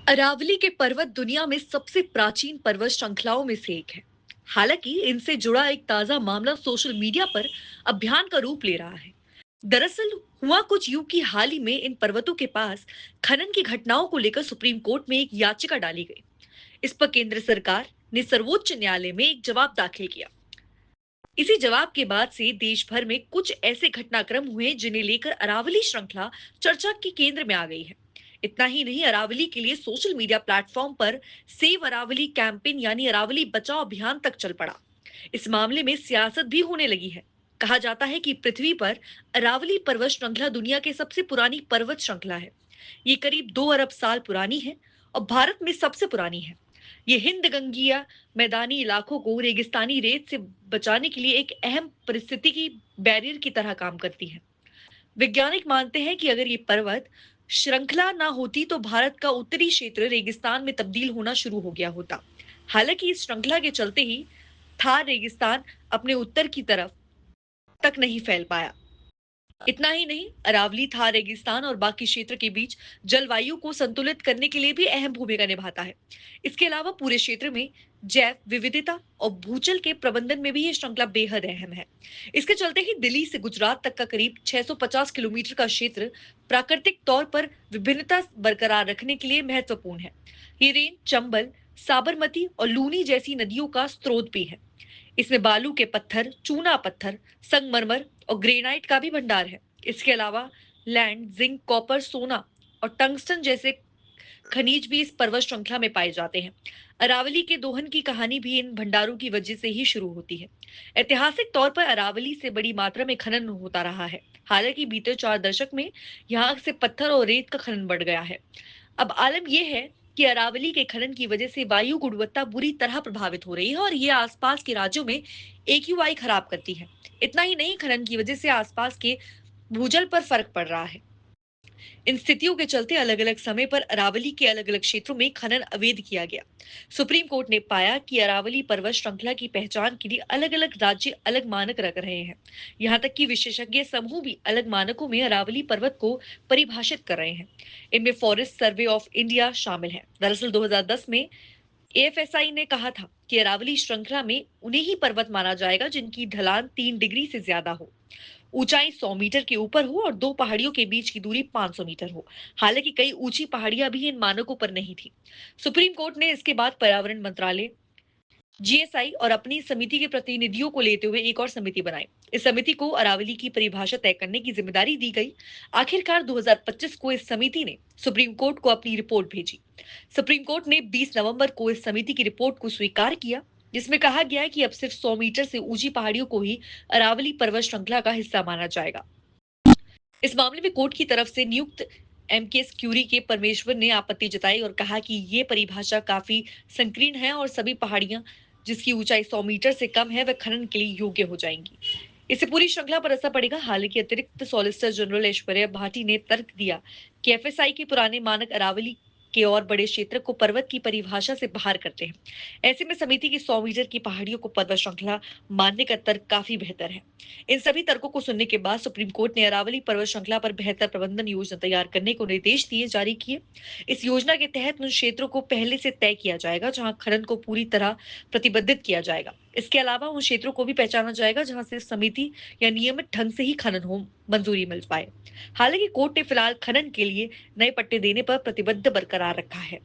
अरावली के पर्वत दुनिया में सबसे प्राचीन पर्वत श्रृंखलाओं में से एक है। हालांकि इनसे जुड़ा एक ताजा मामला सोशल मीडिया पर अभियान का रूप ले रहा है। दरअसल हुआ कुछ यूं कि हाल ही में इन पर्वतों के पास खनन की घटनाओं को लेकर सुप्रीम कोर्ट में एक याचिका डाली गई। इस पर केंद्र सरकार ने सर्वोच्च न्यायालय में एक जवाब दाखिल किया। इसी जवाब के बाद से देश भर में कुछ ऐसे घटनाक्रम हुए जिन्हें लेकर अरावली श्रृंखला चर्चा के केंद्र में आ गई है। इतना ही नहीं, अरावली के लिए सोशल मीडिया प्लेटफॉर्म पर सेव अरावली कैंपेन यानी अरावली बचाओ अभियान तक चल पड़ा। इस मामले में सियासत भी होने लगी है। कहा जाता है कि पृथ्वी पर अरावली पर्वत श्रृंखला दुनिया की सबसे पुरानी पर्वत श्रृंखला है। ये करीब 2 अरब साल पुरानी है और भारत में सबसे पुरानी है। ये हिंद गंगीय मैदानी इलाकों को रेगिस्तानी रेत से बचाने के लिए एक अहम परिस्थितिकी बैरियर की तरह काम करती है। वैज्ञानिक मानते हैं कि अगर ये पर्वत श्रृंखला ना होती तो भारत का उत्तरी क्षेत्र रेगिस्तान में तब्दील होना शुरू हो गया होता। हालांकि इस श्रृंखला के चलते ही थार रेगिस्तान अपने उत्तर की तरफ तक नहीं फैल पाया। इतना ही नहीं, अरावली थार रेगिस्तान और बाकी क्षेत्र के बीच जलवायु को संतुलित करने के लिए भी अहम भूमिका निभाता है। इसके अलावा पूरे क्षेत्र में जैव विविधता और भूजल के प्रबंधन में भी ये श्रृंखला बेहद अहम है। इसके चलते ही दिल्ली से गुजरात तक का करीब 650 किलोमीटर का क्षेत्र प्राकृतिक तौर पर विभिन्नता बरकरार रखने के लिए महत्वपूर्ण है। ये रेंज चंबल, साबरमती और लूनी जैसी नदियों का स्रोत भी है। इसमें बालू के पत्थर, चूना पत्थर, संगमरमर और ग्रेनाइट का भी भंडार है। इसके अलावा लैंड, जिंक, कॉपर, सोना और टंगस्टन जैसे खनिज भी इस पर्वत श्रृंखला में पाए जाते हैं। अरावली के दोहन की कहानी भी इन भंडारों की वजह से ही शुरू होती है। ऐतिहासिक तौर पर अरावली से बड़ी मात्रा में खनन होता रहा है। हालांकि बीते 4 दशक में यहाँ से पत्थर और रेत का खनन बढ़ गया है। अब आलम यह है कि अरावली के खनन की वजह से वायु गुणवत्ता बुरी तरह प्रभावित हो रही है और ये आसपास के राज्यों में एक्यूआई खराब करती है। इतना ही नहीं, खनन की वजह से आसपास के भूजल पर फर्क पड़ रहा है। इन स्थितियों के चलते अलग अलग समय पर अरावली के अलग अलग क्षेत्रों में खनन अवैध किया गया। सुप्रीम कोर्ट ने पाया कि अरावली पर्वत श्रृंखला की पहचान के लिए अलग अलग राज्य अलग मानक रख रहे हैं। यहाँ तक कि विशेषज्ञ समूह भी अलग मानकों में अरावली पर्वत को परिभाषित कर रहे हैं। इनमें फॉरेस्ट सर्वे ऑफ इंडिया शामिल है। दरअसल 2010 में एएफएसआई ने कहा था कि अरावली श्रृंखला में उन्हें ही पर्वत माना जाएगा जिनकी ढलान 3 डिग्री से ज्यादा हो, ऊंचाई 100 मीटर के ऊपर हो और दो पहाड़ियों के बीच की दूरी 500 मीटर हो। हालांकि कई ऊंची पहाड़ियां भी इन मानकों पर नहीं थी। सुप्रीम कोर्ट ने इसके बाद पर्यावरण मंत्रालय, जीएसआई और अपनी समिति के प्रतिनिधियों को लेते हुए एक और समिति बनाई। इस समिति को अरावली की परिभाषा तय करने की जिम्मेदारी दी गई। आखिरकार 2025 को इस समिति ने सुप्रीम कोर्ट को अपनी रिपोर्ट भेजी। सुप्रीम कोर्ट ने 20 नवंबर को इस समिति की रिपोर्ट को स्वीकार किया, जिसमें कहा गया है कि अब सिर्फ 100 मीटर से ऊंची पहाड़ियों को ही अरावली पर्वत श्रृंखला का हिस्सा माना जाएगा। इस मामले में कोर्ट की तरफ से नियुक्त एमकेएस क्यूरी के परमेश्वर ने आपत्ति जताई और कहा कि ये परिभाषा काफी संकीर्ण है और सभी पहाड़ियां जिसकी ऊंचाई 100 मीटर से कम है वह खनन के लिए योग्य हो जाएंगी। इससे पूरी श्रृंखला पर असर पड़ेगा। हालांकि अतिरिक्त सॉलिसिटर जनरल ऐश्वर्या भाटी ने तर्क दिया कि एफएसआई के पुराने मानक अरावली के और बड़े क्षेत्र को पर्वत की परिभाषा से बाहर करते हैं। ऐसे में समिति की 100 मीटर की पहाड़ियों को पर्वत श्रृंखला मानने का तर्क काफी बेहतर है। इन सभी तर्कों को सुनने के बाद सुप्रीम कोर्ट ने अरावली पर्वत श्रृंखला पर बेहतर प्रबंधन योजना तैयार करने को निर्देश दिए जारी किए। इस योजना के तहत उन क्षेत्रों को पहले से तय किया जाएगा जहां खनन को पूरी तरह प्रतिबंधित किया जाएगा। इसके अलावा उन क्षेत्रों को भी पहचाना जाएगा जहां से समिति या नियमित ढंग से ही खनन हो मंजूरी मिल पाए। हालांकि कोर्ट ने फिलहाल खनन के लिए नए पट्टे देने पर प्रतिबद्ध बरकरार रखा है।